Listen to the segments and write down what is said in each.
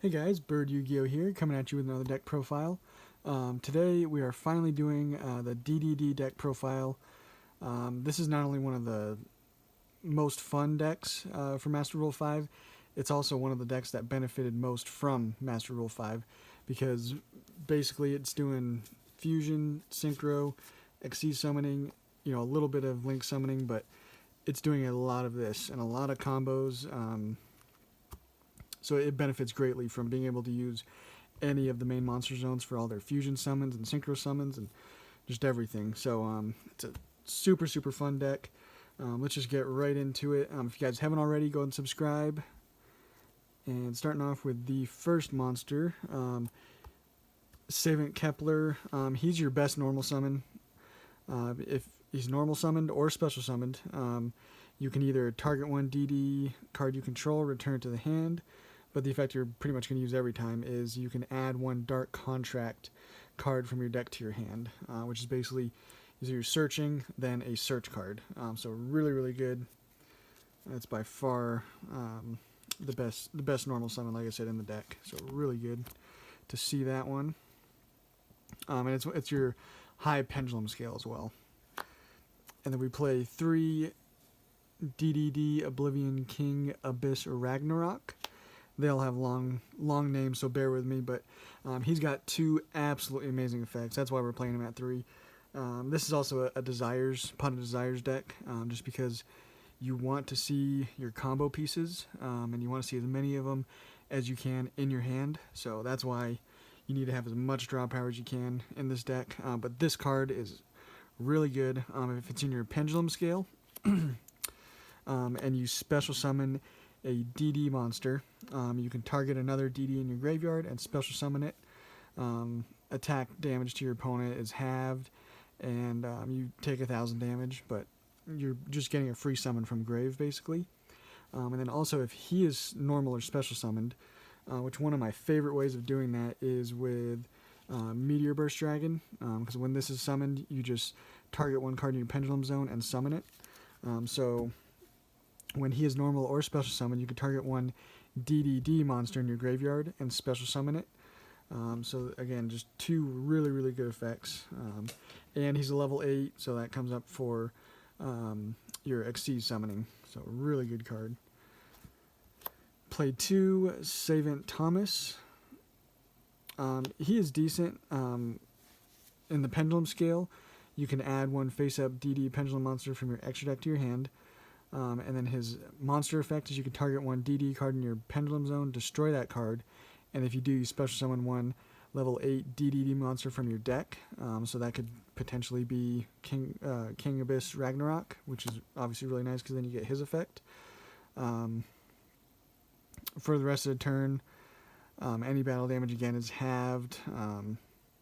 Hey guys, Bird Yugioh here, coming at you with another deck profile. Today we are finally doing the DDD deck profile. This is not only one of the most fun decks for Master Rule 5, it's also one of the decks that benefited most from Master Rule 5, because basically it's doing fusion, synchro, XC summoning, a little bit of link summoning, but it's doing a lot of this and a lot of combos. So it benefits greatly from being able to use any of the main monster zones for all their fusion summons and synchro summons and just everything. So it's a super, super fun deck. Let's just get right into it. If you guys haven't already, go ahead and subscribe. And starting off with the first monster, Savant Kepler. He's your best normal summon. If he's normal summoned or special summoned, you can either target one DD card you control, return it to the hand, but the effect you're pretty much going to use every time is you can add one Dark Contract card from your deck to your hand, which is basically either you're searching, then a search card. So really, really good. That's by far the best normal summon, like I said, in the deck. So really good to see that one. And it's your high pendulum scale as well. And then we play 3 DDD Oblivion King Abyss Ragnarok. They all have long names, so bear with me, but he's got 2 absolutely amazing effects. That's why we're playing him at 3. This is also a Pot of Desires deck, just because you want to see your combo pieces, and you want to see as many of them as you can in your hand. So that's why you need to have as much draw power as you can in this deck. But this card is really good if it's in your pendulum scale, and you special summon a DD monster. You can target another DD in your graveyard and special summon it. Attack damage to your opponent is halved, and you take 1,000 damage, but you're just getting a free summon from grave, basically. And then also, if he is normal or special summoned, which one of my favorite ways of doing that is with Meteor Burst Dragon, because when this is summoned, you just target one card in your pendulum zone and summon it. So when he is normal or special summoned, you can target one DDD monster in your graveyard and special summon it. So again, just 2 really, really good effects. And he's a level 8, so that comes up for your XC summoning. So really good card. Play 2 Savant Thomas. He is decent in the pendulum scale. You can add one face-up DD pendulum monster from your extra deck to your hand. And then his monster effect is you can target one DD card in your pendulum zone, destroy that card, and if you do, you special summon one level 8 DDD monster from your deck. So that could potentially be King Abyss Ragnarok, which is obviously really nice because then you get his effect. For the rest of the turn, any battle damage again is halved.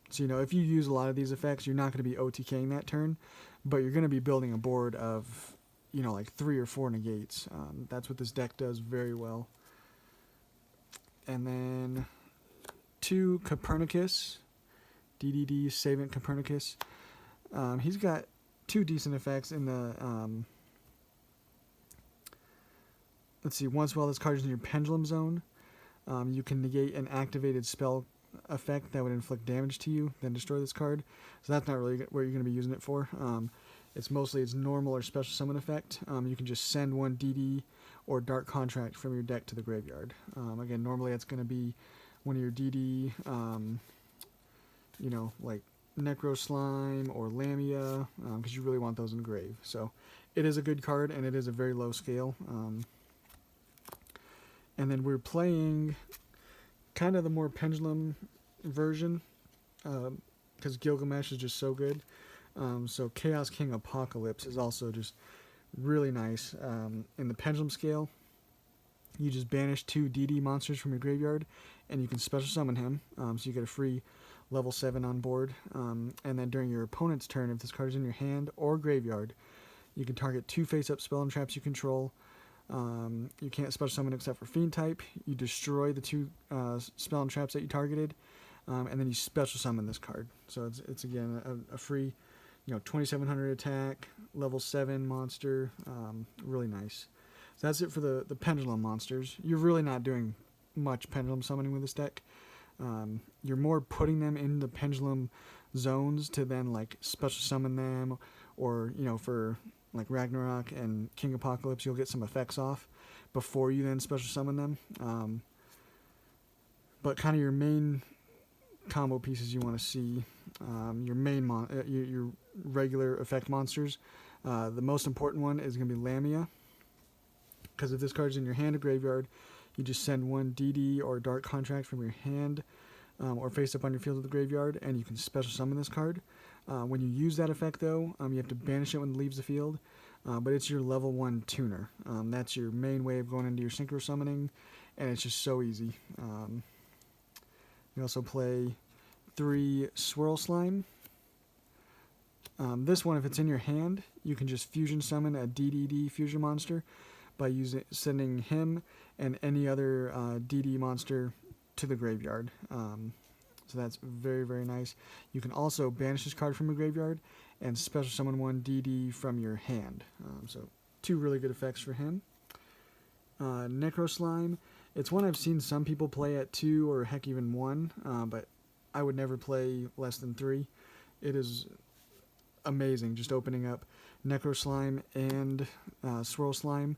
So if you use a lot of these effects, you're not going to be OTKing that turn, but you're going to be building a board of like 3 or 4 negates. That's what this deck does very well. And then 2 Copernicus, DDD Savant Copernicus. He's got 2 decent effects in the, let's see, once while this card is in your pendulum zone, you can negate an activated spell effect that would inflict damage to you, then destroy this card. So that's not really what you're going to be using it for. It's mostly its normal or special summon effect. You can just send one DD or Dark Contract from your deck to the graveyard. Again, normally it's going to be one of your DD, like Necro Slime or Lamia, because you really want those in grave. So it is a good card, and it is a very low scale. And then we're playing kind of the more pendulum version, because Gilgamesh is just so good. So Chaos King Apocalypse is also just really nice. In the pendulum scale, you just banish 2 DD monsters from your graveyard, and you can special summon him, so you get a free level 7 on board. And then during your opponent's turn, if this card is in your hand or graveyard, you can target 2 face-up spell and traps you control. You can't special summon except for Fiend type. You destroy the 2 spell and traps that you targeted, and then you special summon this card. So it's again a free 2700 attack, level 7 monster, really nice. So that's it for the pendulum monsters. You're really not doing much pendulum summoning with this deck. You're more putting them in the pendulum zones to then like special summon them, or for like Ragnarok and King Apocalypse, you'll get some effects off before you then special summon them. But kind of your main combo pieces you want to see, your main your regular effect monsters. The most important one is going to be Lamia, because if this card's in your hand or graveyard, you just send one DD or Dark Contract from your hand or face up on your field of the graveyard, and you can special summon this card. When you use that effect, though, you have to banish it when it leaves the field, but it's your level 1 tuner. That's your main way of going into your Synchro summoning, and it's just so easy. You also play 3 Swirl Slime. This one, if it's in your hand, you can just fusion summon a DDD fusion monster by sending him and any other DD monster to the graveyard. So that's very, very nice. You can also banish this card from your graveyard and special summon one DD from your hand. So 2 really good effects for him. Necro Slime. It's one I've seen some people play at 2 or heck even 1, but I would never play less than 3. It is amazing just opening up Necro Slime and Swirl Slime.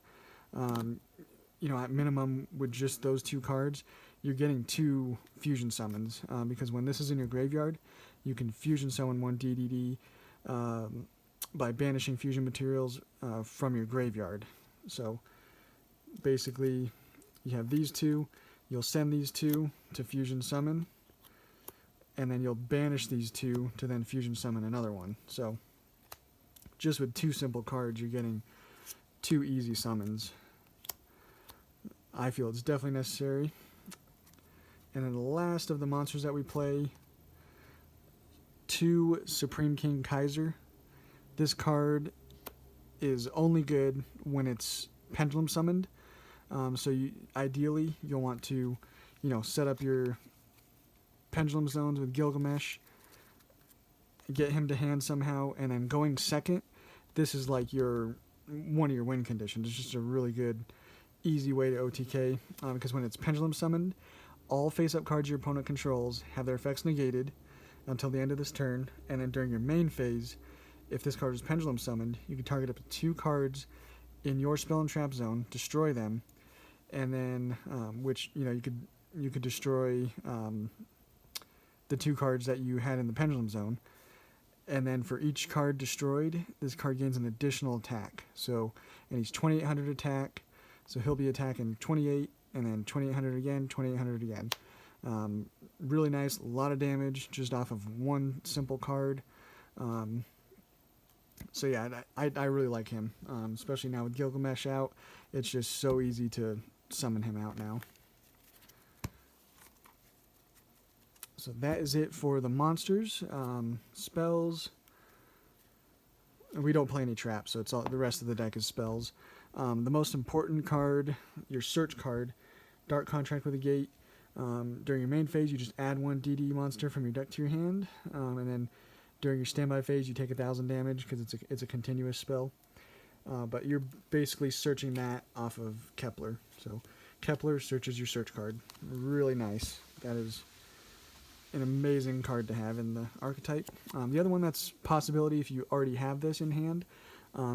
At minimum with just those 2 cards, you're getting 2 fusion summons, because when this is in your graveyard, you can fusion summon one DDD by banishing fusion materials from your graveyard. So basically, you have these 2, you'll send these 2 to fusion summon, and then you'll banish these 2 to then fusion summon another one. So just with 2 simple cards, you're getting 2 easy summons. I feel it's definitely necessary. And then the last of the monsters that we play, 2 Supreme King Kaiser. This card is only good when it's pendulum summoned. So ideally, you'll want to, set up your pendulum zones with Gilgamesh, get him to hand somehow, and then going second, this is like one of your win conditions. It's just a really good, easy way to OTK, because when it's pendulum summoned, all face-up cards your opponent controls have their effects negated until the end of this turn, and then during your main phase, if this card is pendulum summoned, you can target up to 2 cards in your spell and trap zone, destroy them, and then you could destroy the 2 cards that you had in the pendulum zone, and then for each card destroyed, this card gains an additional attack. So, and he's 2800 attack, so he'll be attacking 28, and then 2800 again, 2800 again. Really nice, a lot of damage just off of 1 simple card. So yeah, I really like him, especially now with Gilgamesh out. It's just so easy to summon him out now. So that is it for the monsters. Spells. We don't play any traps, so it's all the rest of the deck is spells. The most important card, your search card, Dark Contract with a Gate. During your main phase, you just add 1 DD monster from your deck to your hand, and then during your standby phase, you take 1,000 damage because it's a continuous spell. But you're basically searching that off of Kepler. So Kepler searches your search card. Really nice. That is an amazing card to have in the archetype. The other one that's possibility if you already have this in hand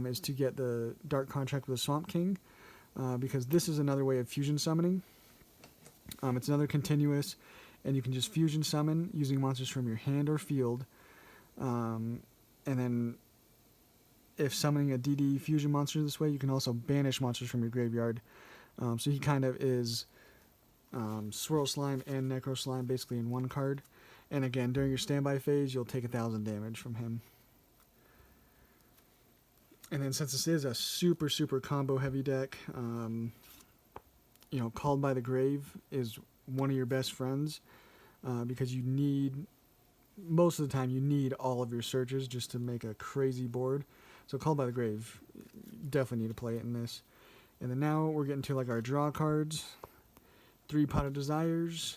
is to get the Dark Contract with the Swamp King, because this is another way of fusion summoning. It's another continuous, and you can just fusion summon using monsters from your hand or field. And then if summoning a DD fusion monster this way, you can also banish monsters from your graveyard. So he kind of is Swirl Slime and Necro Slime basically in 1 card. And again, during your standby phase, you'll take 1,000 damage from him. And then since this is a super, super combo heavy deck, Called by the Grave is one of your best friends, because most of the time you need all of your searches just to make a crazy board. So Called by the Grave, definitely need to play it in this. And then now we're getting to like our draw cards. 3 Pot of Desires.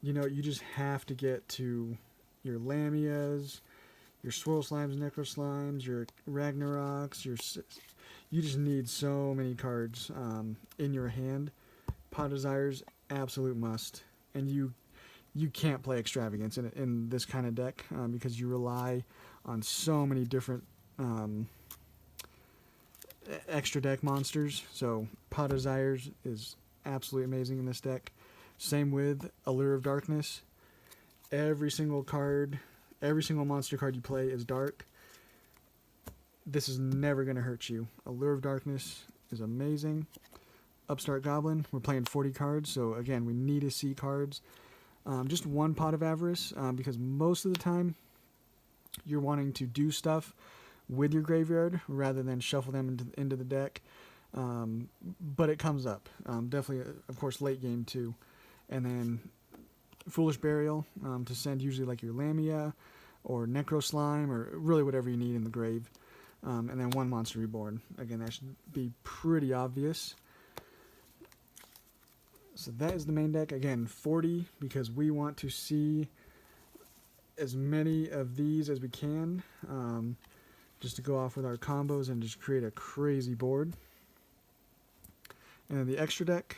You just have to get to your Lamias, your Swirl Slimes, Necro Slimes, your Ragnaroks, you just need so many cards in your hand. Pot Desires, absolute must. And you can't play Extravagance in this kind of deck because you rely on so many different extra deck monsters. So Pot Desires is absolutely amazing in this deck. Same with Allure of Darkness. Every single monster card you play is dark. This is never going to hurt you. Allure of Darkness is amazing. Upstart Goblin, we're playing 40 cards, so again, we need to see cards. Just one Pot of Avarice, because most of the time, you're wanting to do stuff with your graveyard rather than shuffle them into the deck. But it comes up. Definitely, of course, late game too. And then Foolish Burial to send usually like your Lamia or Necro Slime or really whatever you need in the grave. And then one Monster Reborn. Again, that should be pretty obvious. So that is the main deck. Again, 40 because we want to see as many of these as we can. Just to go off with our combos and just create a crazy board. And then the extra deck.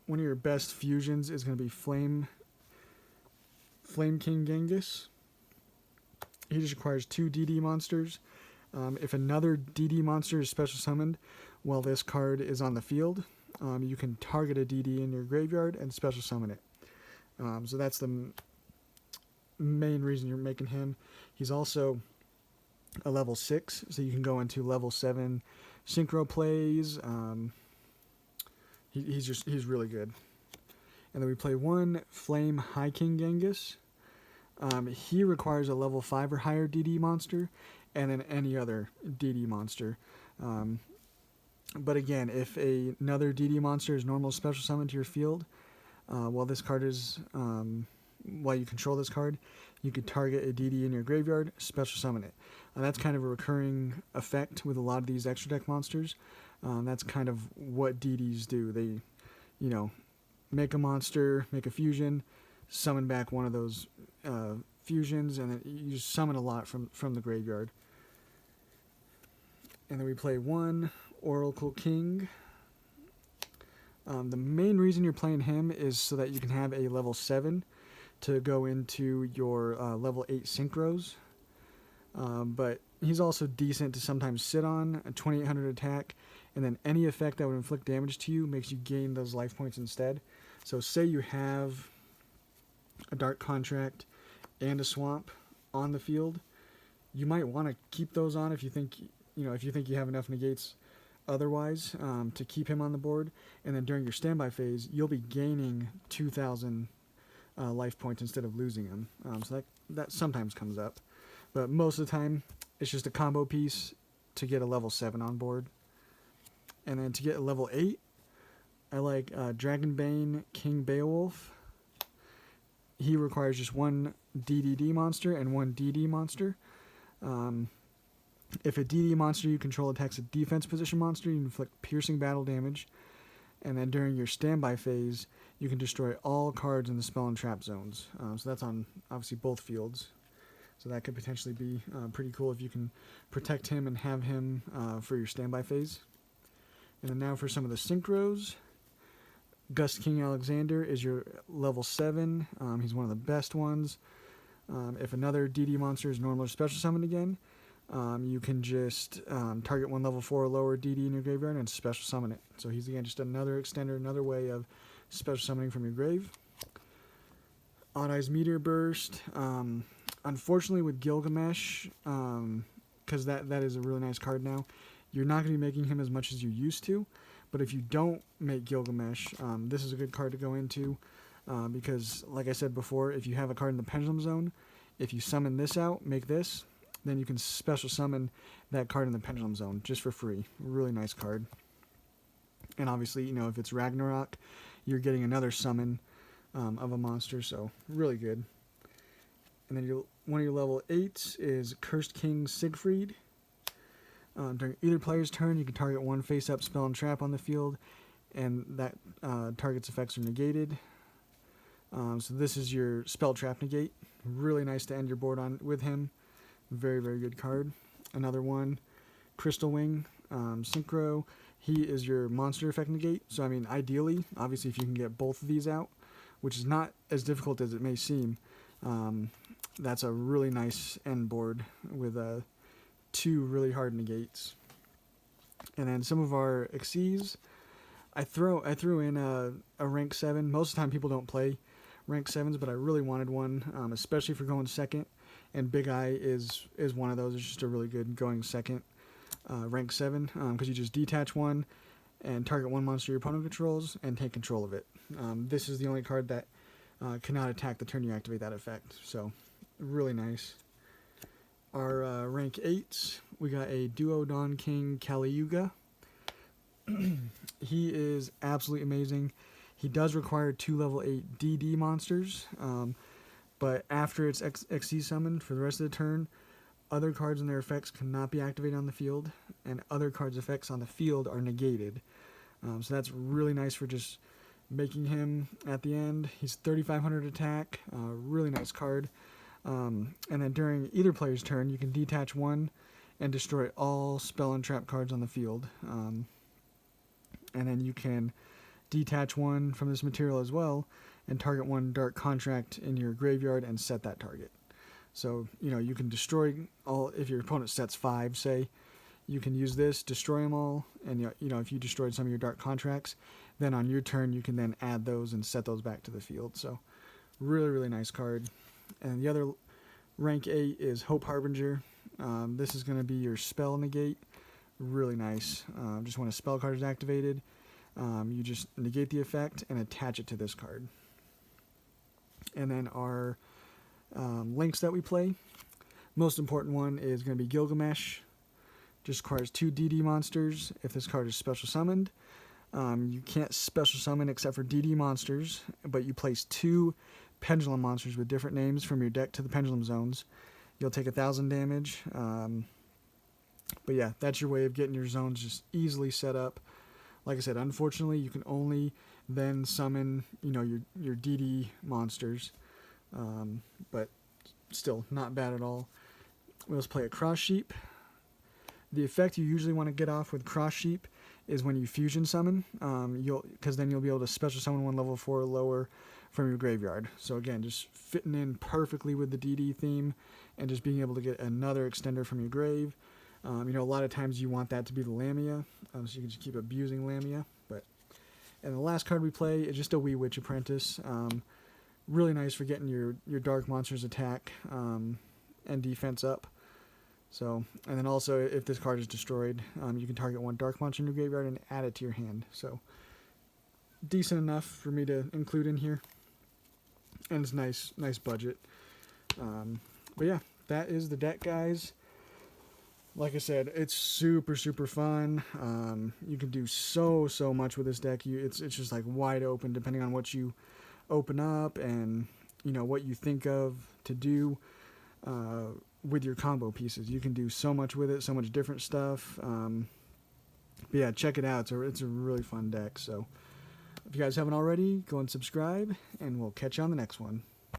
One of your best fusions is going to be Flame King Genghis. He just requires 2 DD monsters. If another DD monster is special summoned while this card is on the field, you can target a DD in your graveyard and special summon it. So that's the main reason you're making him. He's also a level 6, so you can go into level 7 synchro plays. He's really good. And then we play 1 Flame High King Genghis. He requires a level 5 or higher DD monster, and then any other DD monster. But again, if another DD monster is normal special summon to your field, while you control this card, you could target a DD in your graveyard, special summon it. That's kind of a recurring effect with a lot of these extra deck monsters. That's kind of what DDs do. They, make a monster, make a fusion, summon back one of those fusions, and then you just summon a lot from the graveyard. And then we play 1 Oracle King. The main reason you're playing him is so that you can have a level 7 to go into your level 8 synchros. But he's also decent to sometimes sit on, a 2800 attack, and then any effect that would inflict damage to you makes you gain those life points instead. So say you have a Dark Contract and a Swamp on the field, you might want to keep those on if you think you have enough negates otherwise to keep him on the board. And then during your standby phase, you'll be gaining 2,000 life points instead of losing them. So that sometimes comes up. But most of the time, it's just a combo piece to get a level 7 on board. And then to get a level 8, I like Dragonbane King Beowulf. He requires just 1 DDD monster and 1 DD monster. If a DD monster you control attacks a defense position monster, you inflict piercing battle damage. And then during your standby phase, you can destroy all cards in the spell and trap zones. So that's on, obviously, both fields. So that could potentially be pretty cool if you can protect him and have him for your standby phase. And then now for some of the synchros. Gust King Alexander is your level 7. He's one of the best ones. If another DD monster is normal or special summoned again, you can just target 1 level 4 or lower DD in your graveyard and special summon it. So he's, again, just another extender, another way of special summoning from your grave. Odd Eyes Meteor Burst. Unfortunately, with Gilgamesh, because that is a really nice card now, you're not going to be making him as much as you used to. But if you don't make Gilgamesh, this is a good card to go into because, like I said before, if you have a card in the Pendulum Zone, if you summon this out, make this, then you can special summon that card in the Pendulum Zone just for free. Really nice card. And obviously, if it's Ragnarok, you're getting another summon of a monster, so really good. And then one of your level 8s is Cursed King Siegfried. During either player's turn, you can target 1 face-up spell and trap on the field, and that target's effects are negated. So this is your spell trap negate. Really nice to end your board on with him. Very, very good card. Another one, Crystal Wing, Synchro. he is your monster effect negate. So I mean, ideally, obviously, if you can get both of these out, which is not as difficult as it may seem, that's a really nice end board with 2 really hard negates. And then some of our Xyz, I threw in a rank 7. Most of the time people don't play rank 7s, but I really wanted one, especially for going second. And Big Eye is one of those. It's just a really good going second rank 7, because you just detach one and target one monster your opponent controls and take control of it. This is the only card that cannot attack the turn you activate that effect. So really nice. Our rank 8s, we got a Duo Dawn King Yugioh. He is absolutely amazing. He does require 2 level 8 DD monsters, but after it's XC summoned for the rest of the turn, other cards and their effects cannot be activated on the field, and other cards' effects on the field are negated. So that's really nice for just making him at the end. He's 3,500 attack, really nice card. And then during either player's turn, you can detach one and destroy all spell and trap cards on the field. And then you can detach one from this material as well and target one dark contract in your graveyard and set that target. So, you can destroy all, if your opponent sets 5, say, you can use this, destroy them all, and, if you destroyed some of your dark contracts, then on your turn you can then add those and set those back to the field. So, really, really nice card. And the other rank 8 is Hope Harbinger. This is going to be your spell negate. Really nice. Just when a spell card is activated, you just negate the effect and attach it to this card. And then our links that we play. Most important one is going to be Gilgamesh. Just requires 2 DD monsters if this card is special summoned. You can't special summon except for DD monsters, but you place 2 pendulum monsters with different names from your deck to the pendulum zones. You'll take 1,000 damage. But yeah, that's your way of getting your zones just easily set up. Like I said, unfortunately, you can only then summon, your DD monsters. But still, not bad at all. We also play a Cross Sheep. The effect you usually want to get off with Cross Sheep is when you fusion summon, because then you'll be able to special summon one level 4 or lower from your graveyard. So again, just fitting in perfectly with the DD theme and just being able to get another extender from your grave. A lot of times you want that to be the Lamia, so you can just keep abusing Lamia. And the last card we play is just a Wee Witch Apprentice. Really nice for getting your dark monsters attack and defense up. So, and then also if this card is destroyed, you can target one dark monster in your graveyard and add it to your hand. So decent enough for me to include in here, and it's nice budget. But yeah, that is the deck, guys. Like I said, it's super fun. You can do so much with this deck. It's just like wide open depending on what you open up and what you think of to do with your combo pieces. You can do so much with it, so much different stuff. But yeah, check it out. It's a really fun deck. So if you guys haven't already, go and subscribe, and we'll catch you on the next one.